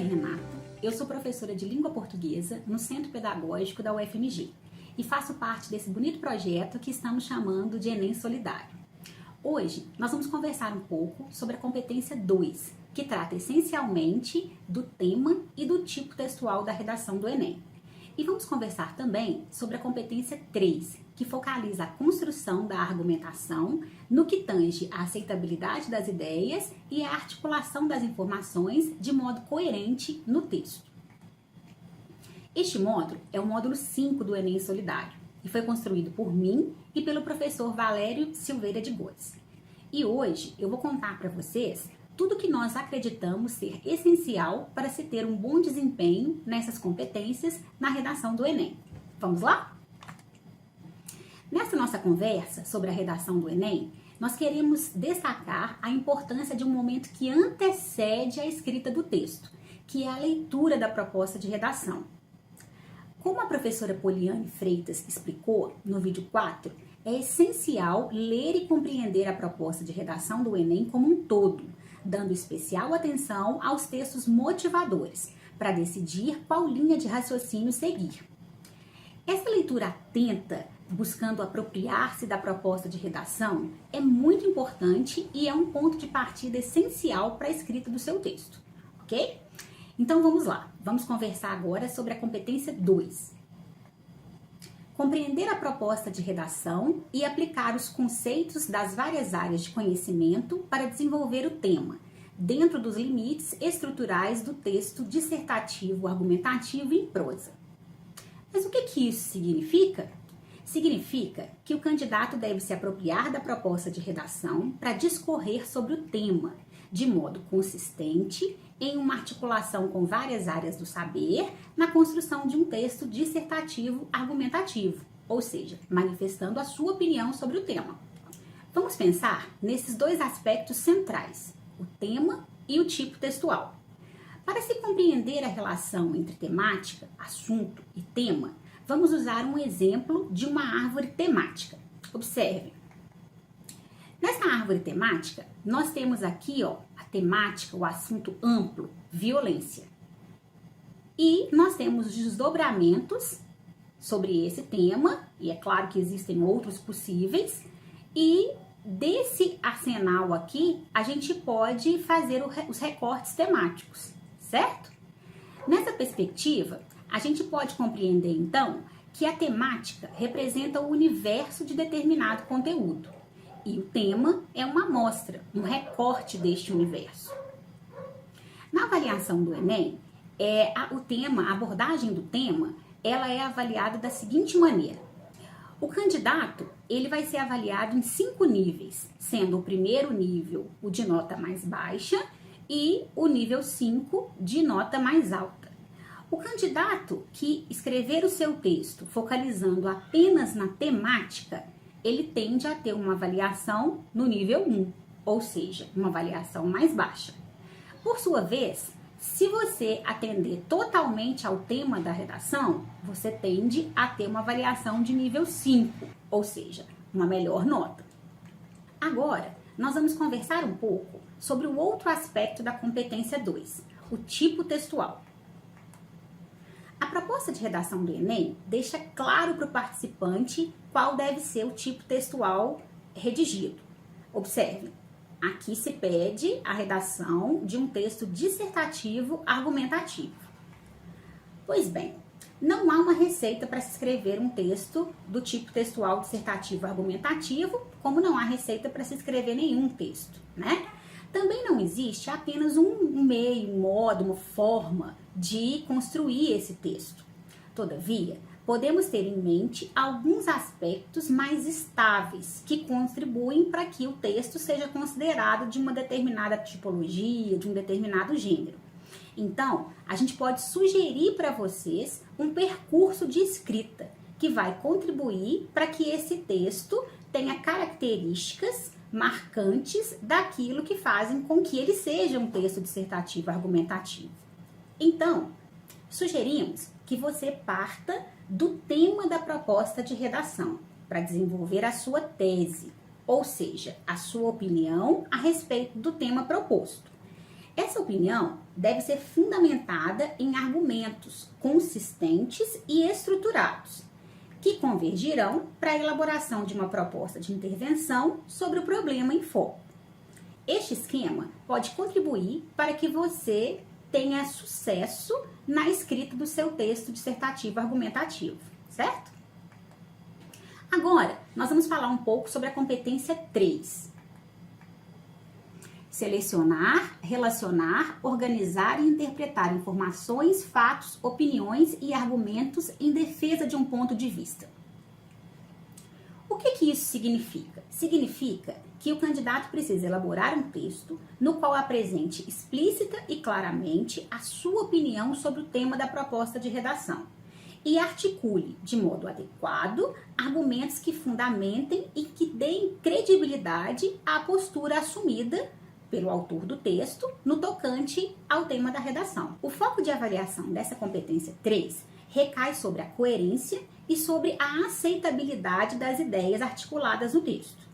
é Renata, eu sou professora de língua portuguesa no Centro Pedagógico da UFMG e faço parte desse bonito projeto que estamos chamando de Enem Solidário. Hoje nós vamos conversar um pouco sobre a competência 2, que trata essencialmente do tema e do tipo textual da redação do Enem. E vamos conversar também sobre a competência 3, que focaliza a construção da argumentação no que tange a aceitabilidade das ideias e a articulação das informações de modo coerente no texto. Este módulo é o módulo 5 do Enem Solidário e foi construído por mim e pelo professor Valério Silveira de Góes. E hoje eu vou contar para vocês tudo que nós acreditamos ser essencial para se ter um bom desempenho nessas competências na redação do Enem. Vamos lá? Nessa nossa conversa sobre a redação do Enem, nós queremos destacar a importância de um momento que antecede a escrita do texto, que é a leitura da proposta de redação. Como a professora Poliane Freitas explicou no vídeo 4, é essencial ler e compreender a proposta de redação do Enem como um todo, dando especial atenção aos textos motivadores, para decidir qual linha de raciocínio seguir. Essa leitura atenta, buscando apropriar-se da proposta de redação, é muito importante e é um ponto de partida essencial para a escrita do seu texto, ok? Então vamos lá, vamos conversar agora sobre a competência 2. Compreender a proposta de redação e aplicar os conceitos das várias áreas de conhecimento para desenvolver o tema, dentro dos limites estruturais do texto dissertativo, argumentativo e em prosa. Mas o que isso significa? Significa que o candidato deve se apropriar da proposta de redação para discorrer sobre o tema, de modo consistente, em uma articulação com várias áreas do saber, na construção de um texto dissertativo argumentativo, ou seja, manifestando a sua opinião sobre o tema. Vamos pensar nesses dois aspectos centrais, o tema e o tipo textual. Para se compreender a relação entre temática, assunto e tema, vamos usar um exemplo de uma árvore temática. Observe. Nessa árvore temática, nós temos aqui a temática, o assunto amplo, violência. E nós temos os desdobramentos sobre esse tema, e é claro que existem outros possíveis, e desse arsenal aqui, a gente pode fazer os recortes temáticos, certo? Nessa perspectiva, a gente pode compreender, então, que a temática representa o universo de determinado conteúdo e o tema é uma amostra, um recorte deste universo. Na avaliação do Enem, a abordagem do tema, ela é avaliada da seguinte maneira. O candidato, ele vai ser avaliado em 5 níveis, sendo o primeiro nível o de nota mais baixa e o nível 5 de nota mais alta. O candidato que escrever o seu texto focalizando apenas na temática, ele tende a ter uma avaliação no nível 1, ou seja, uma avaliação mais baixa. Por sua vez, se você atender totalmente ao tema da redação, você tende a ter uma avaliação de nível 5, ou seja, uma melhor nota. Agora, nós vamos conversar um pouco sobre o outro aspecto da competência 2, o tipo textual. A proposta de redação do Enem deixa claro para o participante qual deve ser o tipo textual redigido. Observe, aqui se pede a redação de um texto dissertativo argumentativo. Pois bem, não há uma receita para se escrever um texto do tipo textual dissertativo argumentativo, como não há receita para se escrever nenhum texto, né? Também não existe apenas um meio, um modo, uma forma de construir esse texto. Todavia, podemos ter em mente alguns aspectos mais estáveis que contribuem para que o texto seja considerado de uma determinada tipologia, de um determinado gênero. Então, a gente pode sugerir para vocês um percurso de escrita que vai contribuir para que esse texto tenha características marcantes daquilo que fazem com que ele seja um texto dissertativo argumentativo. Então, sugerimos que você parta do tema da proposta de redação para desenvolver a sua tese, ou seja, a sua opinião a respeito do tema proposto. Essa opinião deve ser fundamentada em argumentos consistentes e estruturados, que convergirão para a elaboração de uma proposta de intervenção sobre o problema em foco. Este esquema pode contribuir para que você tenha sucesso na escrita do seu texto dissertativo argumentativo, certo? Agora, nós vamos falar um pouco sobre a competência 3. Selecionar, relacionar, organizar e interpretar informações, fatos, opiniões e argumentos em defesa de um ponto de vista. O que isso significa? Significa que o candidato precisa elaborar um texto no qual apresente explícita e claramente a sua opinião sobre o tema da proposta de redação e articule de modo adequado argumentos que fundamentem e que deem credibilidade à postura assumida pelo autor do texto no tocante ao tema da redação. O foco de avaliação dessa competência 3 recai sobre a coerência e sobre a aceitabilidade das ideias articuladas no texto.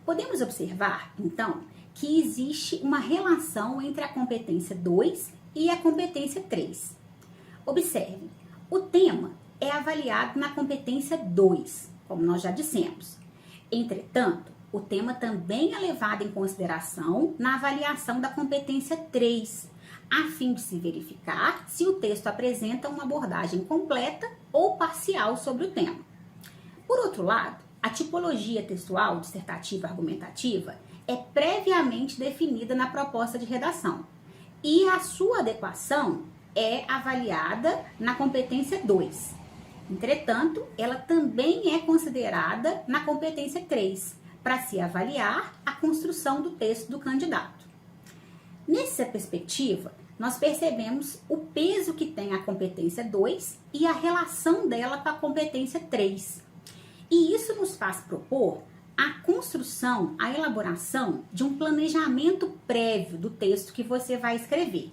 Podemos observar, então, que existe uma relação entre a competência 2 e a competência 3. Observe, o tema é avaliado na competência 2, como nós já dissemos. Entretanto, o tema também é levado em consideração na avaliação da competência 3, a fim de se verificar se o texto apresenta uma abordagem completa ou parcial sobre o tema. Por outro lado, a tipologia textual dissertativa argumentativa é previamente definida na proposta de redação e a sua adequação é avaliada na competência 2. Entretanto, ela também é considerada na competência 3, para se avaliar a construção do texto do candidato. Nessa perspectiva, nós percebemos o peso que tem a competência 2 e a relação dela com a competência 3. E isso nos faz propor a construção, a elaboração de um planejamento prévio do texto que você vai escrever.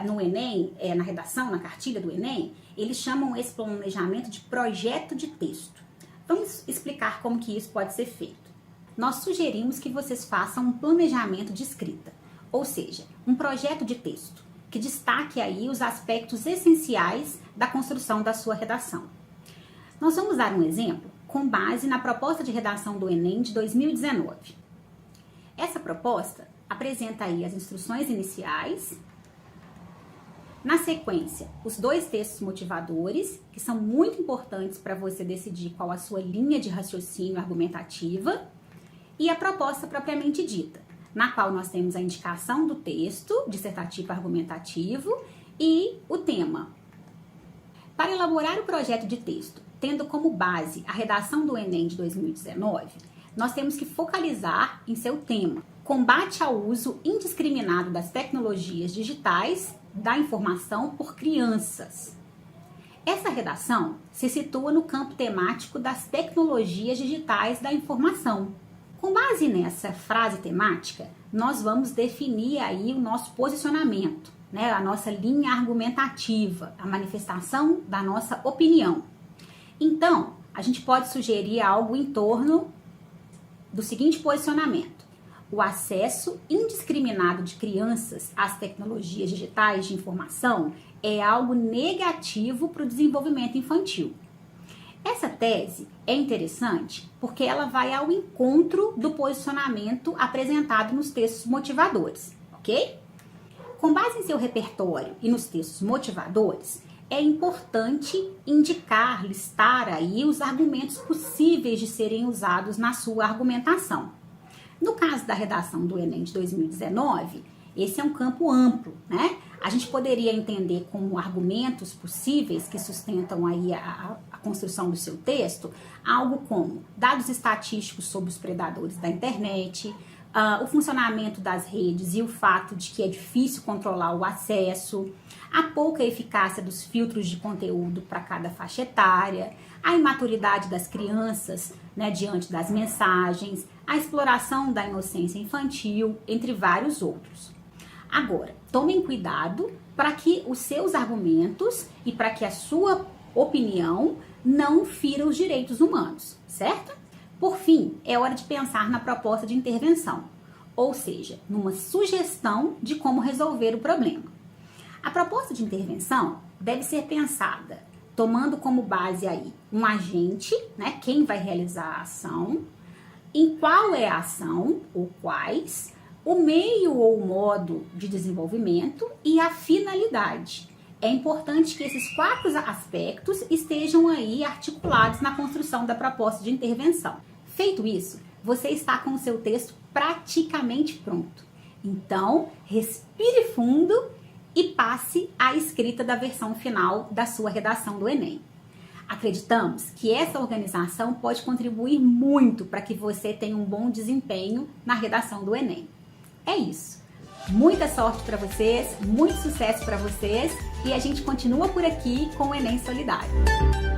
No Enem, na redação, na cartilha do Enem, eles chamam esse planejamento de projeto de texto. Vamos explicar como que isso pode ser feito. Nós sugerimos que vocês façam um planejamento de escrita, ou seja, um projeto de texto, que destaque aí os aspectos essenciais da construção da sua redação. Nós vamos dar um exemplo com base na proposta de redação do Enem de 2019. Essa proposta apresenta aí as instruções iniciais, na sequência, os 2 textos motivadores, que são muito importantes para você decidir qual a sua linha de raciocínio argumentativa, e a proposta propriamente dita, na qual nós temos a indicação do texto dissertativo argumentativo e o tema. Para elaborar o projeto de texto, tendo como base a redação do Enem de 2019, nós temos que focalizar em seu tema: combate ao uso indiscriminado das tecnologias digitais da informação por crianças. Essa redação se situa no campo temático das tecnologias digitais da informação. Com base nessa frase temática, nós vamos definir aí o nosso posicionamento, né? A nossa linha argumentativa, a manifestação da nossa opinião. Então, a gente pode sugerir algo em torno do seguinte posicionamento: o acesso indiscriminado de crianças às tecnologias digitais de informação é algo negativo para o desenvolvimento infantil. Essa tese é interessante porque ela vai ao encontro do posicionamento apresentado nos textos motivadores, ok? Com base em seu repertório e nos textos motivadores, é importante indicar, listar aí os argumentos possíveis de serem usados na sua argumentação. No caso da redação do Enem de 2019, esse é um campo amplo, né? A gente poderia entender como argumentos possíveis que sustentam aí a construção do seu texto, algo como dados estatísticos sobre os predadores da internet, o funcionamento das redes e o fato de que é difícil controlar o acesso, a pouca eficácia dos filtros de conteúdo para cada faixa etária, a imaturidade das crianças, né, diante das mensagens, a exploração da inocência infantil, entre vários outros. Agora, tomem cuidado para que os seus argumentos e para que a sua opinião não fira os direitos humanos, certo? Por fim, é hora de pensar na proposta de intervenção. ou seja, numa sugestão de como resolver o problema. A proposta de intervenção deve ser pensada tomando como base aí um agente, né, quem vai realizar a ação, em qual é a ação ou quais, o meio ou modo de desenvolvimento e a finalidade. É importante que esses 4 aspectos estejam aí articulados na construção da proposta de intervenção. Feito isso, você está com o seu texto praticamente pronto. Então, respire fundo e passe à escrita da versão final da sua redação do Enem. Acreditamos que essa organização pode contribuir muito para que você tenha um bom desempenho na redação do Enem. É isso. Muita sorte para vocês, muito sucesso para vocês e a gente continua por aqui com o Enem Solidário.